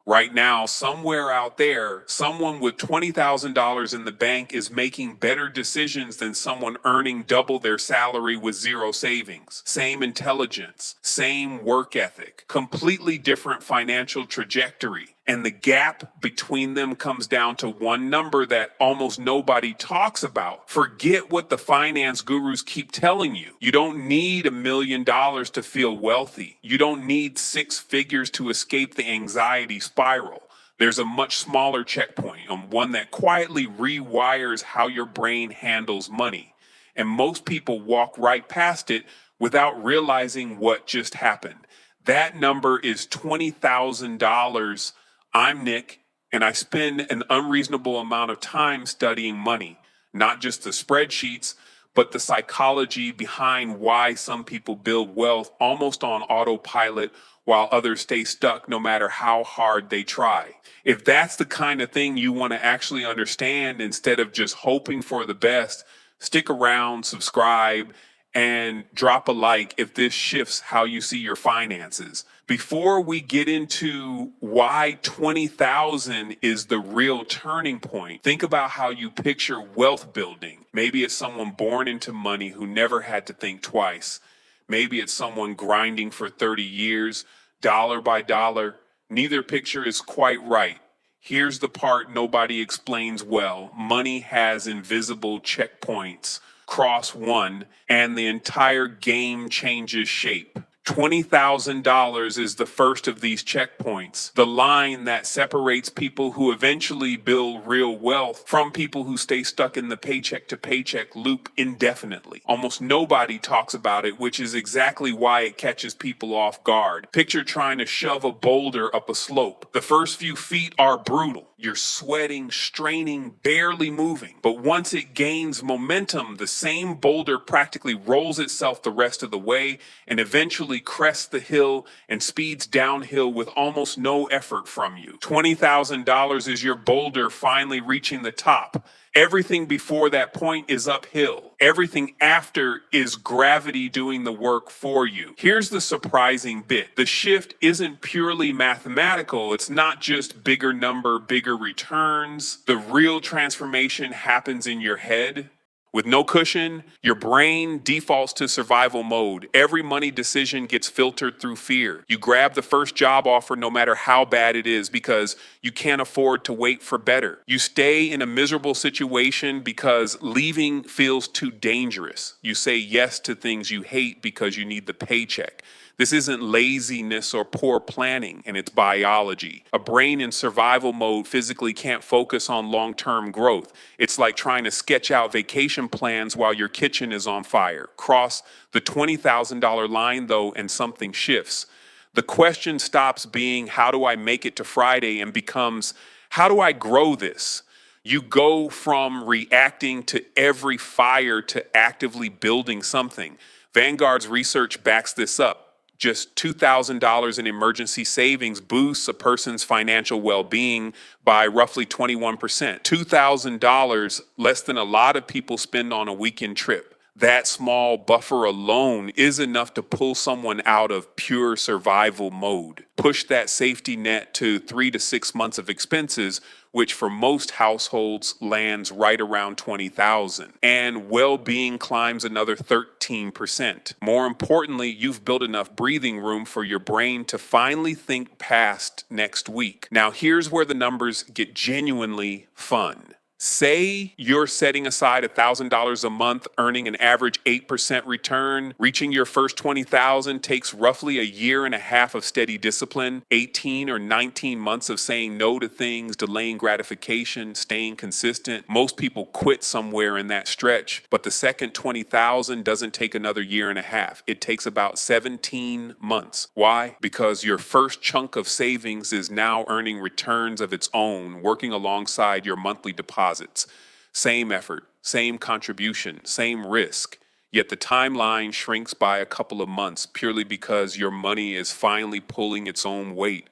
Right now, somewhere out there, someone with $20,000 in the bank is making better decisions than someone earning double their salary with zero savings. Same intelligence, same work ethic, completely different financial trajectory. And the gap between them comes down to one number that almost nobody talks about. Forget what the finance gurus keep telling you. You don't need $1 million to feel wealthy. You don't need six figures to escape the anxiety spiral. There's a much smaller checkpoint, one that quietly rewires how your brain handles money. And most people walk right past it without realizing what just happened. That number is $20,000. I'm Nick, and I spend an unreasonable amount of time studying money, not just the spreadsheets, but the psychology behind why some people build wealth almost on autopilot while others stay stuck no matter how hard they try. If that's the kind of thing you want to actually understand instead of just hoping for the best, stick around, subscribe, and drop a like if this shifts how you see your finances. Before we get into why 20,000 is the real turning point, think about how you picture wealth building. Maybe it's someone born into money who never had to think twice. Maybe it's someone grinding for 30 years, dollar by dollar. Neither picture is quite right. Here's the part nobody explains well. Money has invisible checkpoints. Cross one, and the entire game changes shape. $20,000 is the first of these checkpoints, the line that separates people who eventually build real wealth from people who stay stuck in the paycheck to paycheck loop indefinitely. Almost nobody talks about it, which is exactly why it catches people off guard. Picture trying to shove a boulder up a slope. The first few feet are brutal. You're sweating, straining, barely moving. But once it gains momentum, the same boulder practically rolls itself the rest of the way and eventually crests the hill and speeds downhill with almost no effort from you. $20,000 is your boulder finally reaching the top. Everything before that point is uphill. Everything after is gravity doing the work for you. Here's the surprising bit. The shift isn't purely mathematical. It's not just bigger number, bigger returns. The real transformation happens in your head. With no cushion, your brain defaults to survival mode. Every money decision gets filtered through fear. You grab the first job offer no matter how bad it is because you can't afford to wait for better. You stay in a miserable situation because leaving feels too dangerous. You say yes to things you hate because you need the paycheck. This isn't laziness or poor planning, and it's biology. A brain in survival mode physically can't focus on long-term growth. It's like trying to sketch out vacation plans while your kitchen is on fire. Cross the $20,000 line, though, and something shifts. The question stops being, how do I make it to Friday, and becomes, how do I grow this? You go from reacting to every fire to actively building something. Vanguard's research backs this up. Just $2,000 in emergency savings boosts a person's financial well-being by roughly 21%. $2,000 less than a lot of people spend on a weekend trip. That small buffer alone is enough to pull someone out of pure survival mode. Push that safety net to 3 to 6 months of expenses, which for most households lands right around 20,000, and well-being climbs another 13%. More importantly, you've built enough breathing room for your brain to finally think past next week. Now, here's where the numbers get genuinely fun. Say you're setting aside $1,000 a month, earning an average 8% return. Reaching your first 20,000 takes roughly a year and a half of steady discipline, 18 or 19 months of saying no to things, delaying gratification, staying consistent. Most people quit somewhere in that stretch, but the second 20,000 doesn't take another year and a half. It takes about 17 months. Why? Because your first chunk of savings is now earning returns of its own, working alongside your monthly deposit. Same effort, same contribution, same risk. Yet the timeline shrinks by a couple of months purely because your money is finally pulling its own weight.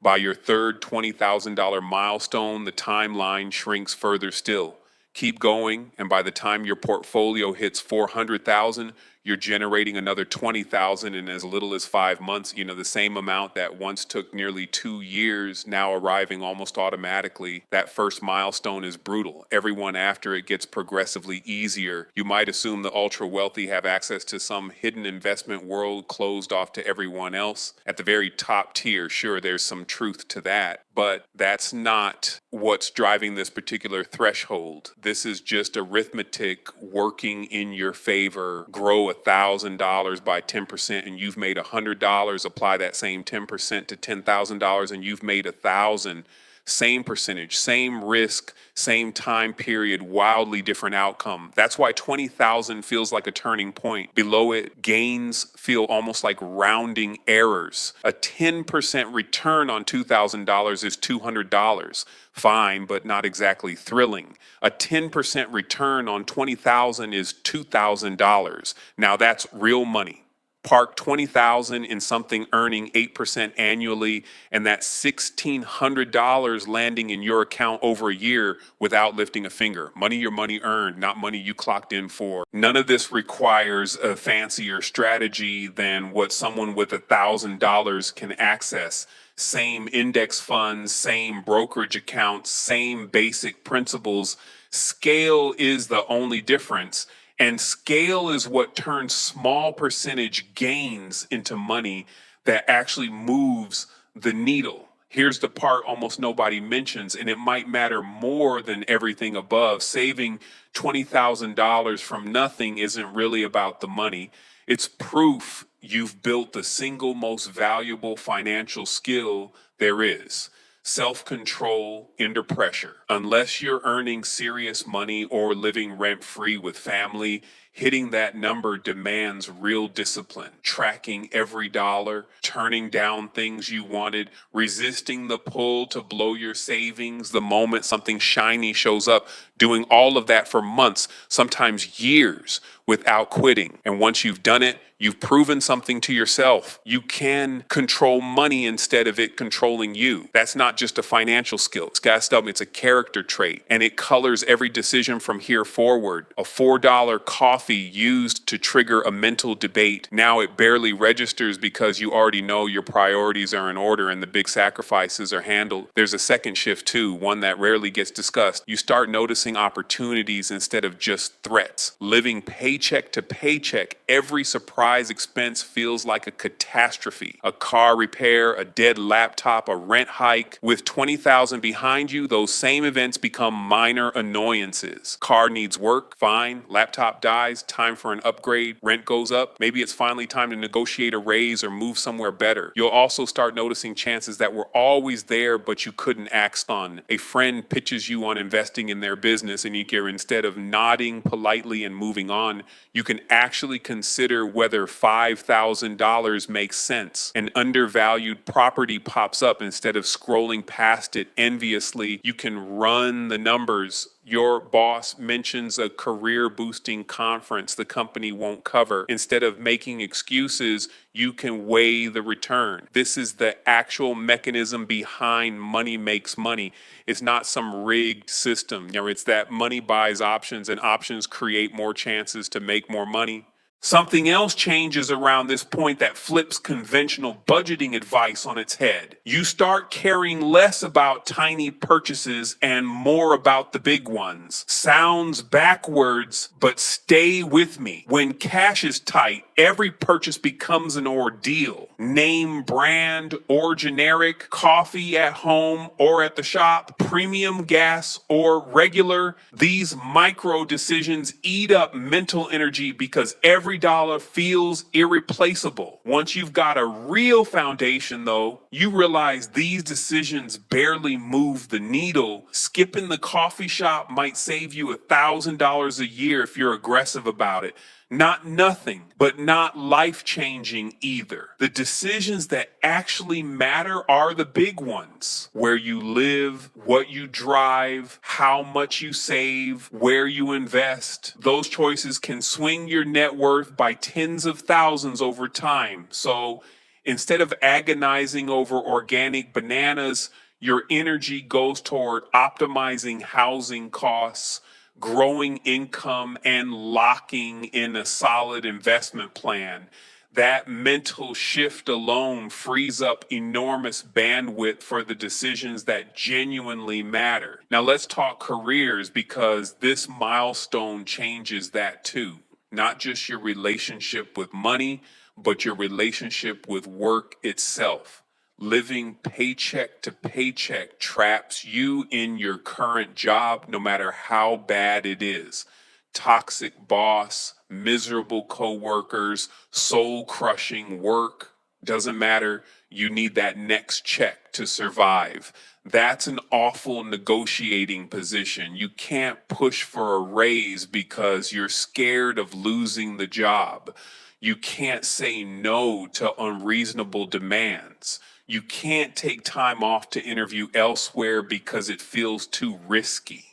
By your third $20,000 milestone, the timeline shrinks further still. Keep going, and by the time your portfolio hits 400,000, you're generating another 20,000 in as little as 5 months. The same amount that once took nearly 2 years, now arriving almost automatically. That first milestone is brutal. Everyone after it gets progressively easier. You might assume the ultra wealthy have access to some hidden investment world closed off to everyone else. At the very top tier, sure, there's some truth to that, but that's not what's driving this particular threshold. This is just arithmetic working in your favor. Grow $1,000 by 10% and you've made $100. Apply that same 10% to $10,000 and you've made $1,000. Same percentage, same risk, same time period, wildly different outcome. That's why 20,000 feels like a turning point. Below it, gains feel almost like rounding errors. A 10% return on $2,000 is $200. Fine, but not exactly thrilling. A 10% return on 20,000 is $2,000. Now that's real money. Park 20,000 in something earning 8% annually, and that's $1,600 landing in your account over a year without lifting a finger. Money your money earned, not money you clocked in for. None of this requires a fancier strategy than what someone with $1,000 can access. Same index funds, same brokerage accounts, same basic principles. Scale is the only difference. And scale is what turns small percentage gains into money that actually moves the needle. Here's the part almost nobody mentions, and it might matter more than everything above. Saving $20,000 from nothing isn't really about the money. It's proof you've built the single most valuable financial skill there is. Self-control under pressure. Unless you're earning serious money or living rent-free with family, hitting that number demands real discipline. Tracking every dollar, turning down things you wanted, resisting the pull to blow your savings the moment something shiny shows up, doing all of that for months, sometimes years, without quitting. And once you've done it, you've proven something to yourself. You can control money instead of it controlling you. That's not just a financial skill. It's a character trait, and it colors every decision from here forward. A $4 coffee used to trigger a mental debate. Now it barely registers because you already know your priorities are in order and the big sacrifices are handled. There's a second shift too, one that rarely gets discussed. You start noticing opportunities instead of just threats. Living paycheck to paycheck, every surprise expense feels like a catastrophe. A car repair, a dead laptop, a rent hike. With 20,000 behind you, those same events become minor annoyances. Car needs work, fine. Laptop dies, time for an upgrade. Rent goes up. Maybe it's finally time to negotiate a raise or move somewhere better. You'll also start noticing chances that were always there but you couldn't act on. A friend pitches you on investing in their business and instead of nodding politely and moving on, you can actually consider whether $5,000 makes sense. An undervalued property pops up instead of scrolling past it enviously. You can run the numbers. Your boss mentions a career boosting conference the company won't cover. Instead of making excuses, you can weigh the return. This is the actual mechanism behind money makes money. It's not some rigged system. It's that money buys options and options create more chances to make more money. Something else changes around this point that flips conventional budgeting advice on its head. You start caring less about tiny purchases and more about the big ones. Sounds backwards, but stay with me. When cash is tight, every purchase becomes an ordeal. Name brand or generic, coffee at home or at the shop, premium gas or regular. These micro decisions eat up mental energy because every dollar feels irreplaceable. Once you've got a real foundation, though, you realize these decisions barely move the needle. Skipping the coffee shop might save you $1,000 a year if you're aggressive about it. Not nothing, but not life-changing either. The decisions that actually matter are the big ones. Where you live, what you drive, how much you save, where you invest. Those choices can swing your net worth by tens of thousands over time. So instead of agonizing over organic bananas, your energy goes toward optimizing housing costs, growing income and locking in a solid investment plan. That mental shift alone frees up enormous bandwidth for the decisions that genuinely matter. Now, let's talk careers because this milestone changes that too. Not just your relationship with money, but your relationship with work itself. Living paycheck to paycheck traps you in your current job, no matter how bad it is. Toxic boss, miserable coworkers, soul crushing work. Doesn't matter. You need that next check to survive. That's an awful negotiating position. You can't push for a raise because you're scared of losing the job. You can't say no to unreasonable demands. You can't take time off to interview elsewhere because it feels too risky.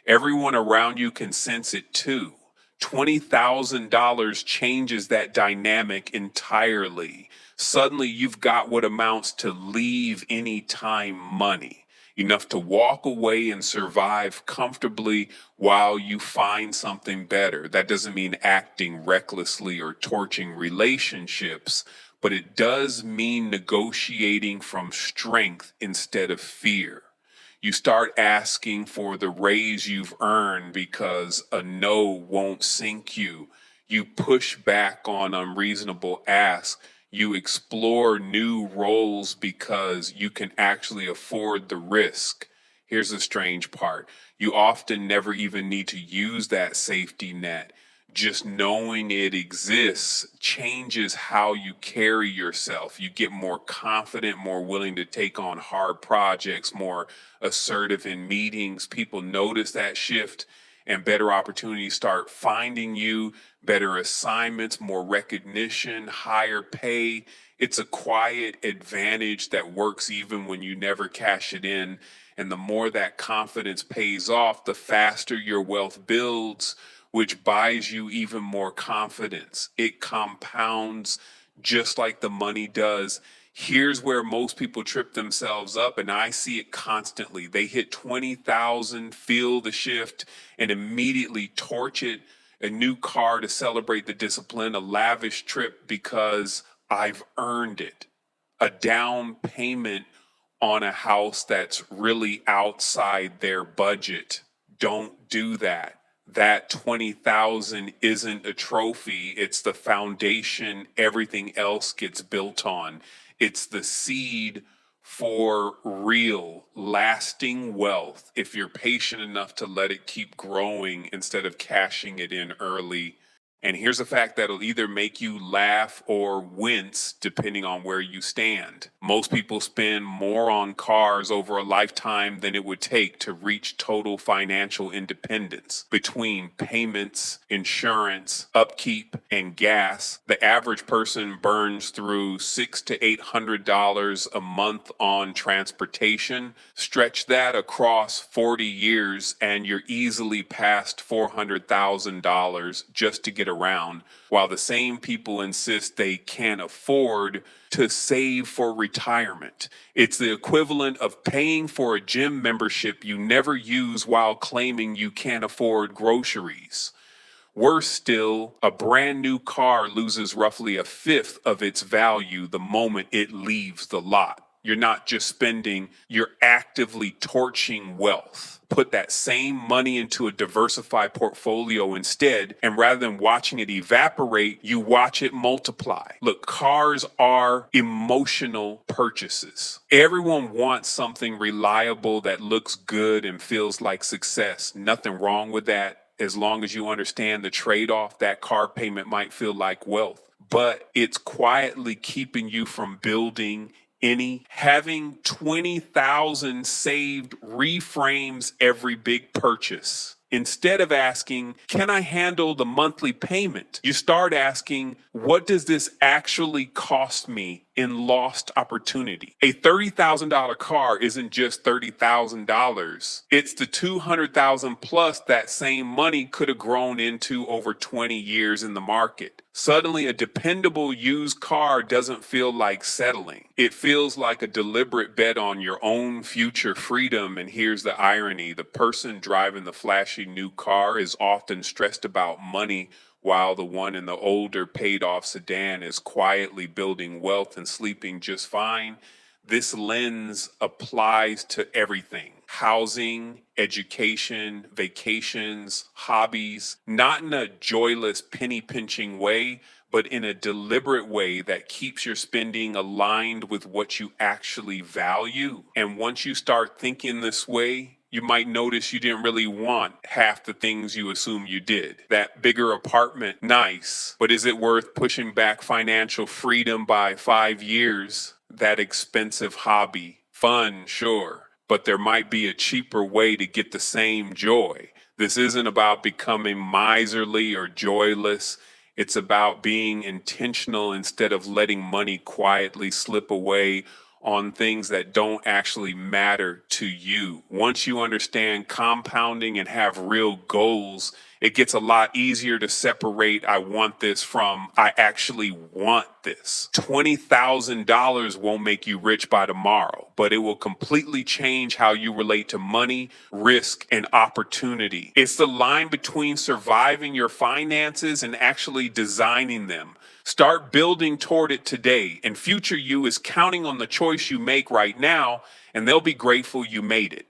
Everyone around you can sense it too. $20,000 changes that dynamic entirely. Suddenly you've got what amounts to leave any time money, enough to walk away and survive comfortably while you find something better. That doesn't mean acting recklessly or torching relationships, but it does mean negotiating from strength instead of fear. You start asking for the raise you've earned because a no won't sink you. You push back on unreasonable asks. You explore new roles because you can actually afford the risk. Here's the strange part. You often never even need to use that safety net. Just knowing it exists changes how you carry yourself. You get more confident, more willing to take on hard projects, more assertive in meetings. People notice that shift and better opportunities start finding you, better assignments, more recognition, higher pay. It's a quiet advantage that works even when you never cash it in. And the more that confidence pays off, the faster your wealth builds, which buys you even more confidence. It compounds just like the money does. Here's where most people trip themselves up, and I see it constantly. They hit 20,000, feel the shift, and immediately torch it. A new car to celebrate the discipline, a lavish trip because I've earned it. A down payment on a house that's really outside their budget. Don't do that. That 20,000 isn't a trophy. It's the foundation everything else gets built on. It's the seed for real, lasting wealth if you're patient enough to let it keep growing instead of cashing it in early. And here's a fact that'll either make you laugh or wince depending on where you stand. Most people spend more on cars over a lifetime than it would take to reach total financial independence. Between payments, insurance, upkeep, and gas, the average person burns through $600 to $800 a month on transportation. Stretch that across 40 years and you're easily past $400,000 just to get around, while the same people insist they can't afford to save for retirement. It's the equivalent of paying for a gym membership you never use while claiming you can't afford groceries. Worse still, a brand new car loses roughly a fifth of its value the moment it leaves the lot. You're not just spending, you're actively torching wealth. Put that same money into a diversified portfolio instead, and rather than watching it evaporate, you watch it multiply. Look, cars are emotional purchases. Everyone wants something reliable that looks good and feels like success. Nothing wrong with that, as long as you understand the trade-off. That car payment might feel like wealth, but it's quietly keeping you from building any. Having 20,000 saved reframes every big purchase. Instead of asking, can I handle the monthly payment? You start asking, what does this actually cost me in lost opportunity. A $30,000 car isn't just $30,000. It's the 200,000 plus that same money could have grown into over 20 years in the market. Suddenly, a dependable used car doesn't feel like settling. It feels like a deliberate bet on your own future freedom. And here's the irony: the person driving the flashy new car is often stressed about money, while the one in the older paid off sedan is quietly building wealth and sleeping just fine. This lens applies to everything: housing, education, vacations, hobbies, not in a joyless, penny pinching way, but in a deliberate way that keeps your spending aligned with what you actually value. And once you start thinking this way, you might notice you didn't really want half the things you assume you did. That bigger apartment, nice, but is it worth pushing back financial freedom by 5 years? That expensive hobby, fun, sure, but there might be a cheaper way to get the same joy. This isn't about becoming miserly or joyless. It's about being intentional instead of letting money quietly slip away on things that don't actually matter to you. Once you understand compounding and have real goals, it gets a lot easier to separate "I want this" from "I actually want this." $20,000 won't make you rich by tomorrow, but it will completely change how you relate to money, risk, and opportunity. It's the line between surviving your finances and actually designing them. Start building toward it today, and future you is counting on the choice you make right now, and they'll be grateful you made it.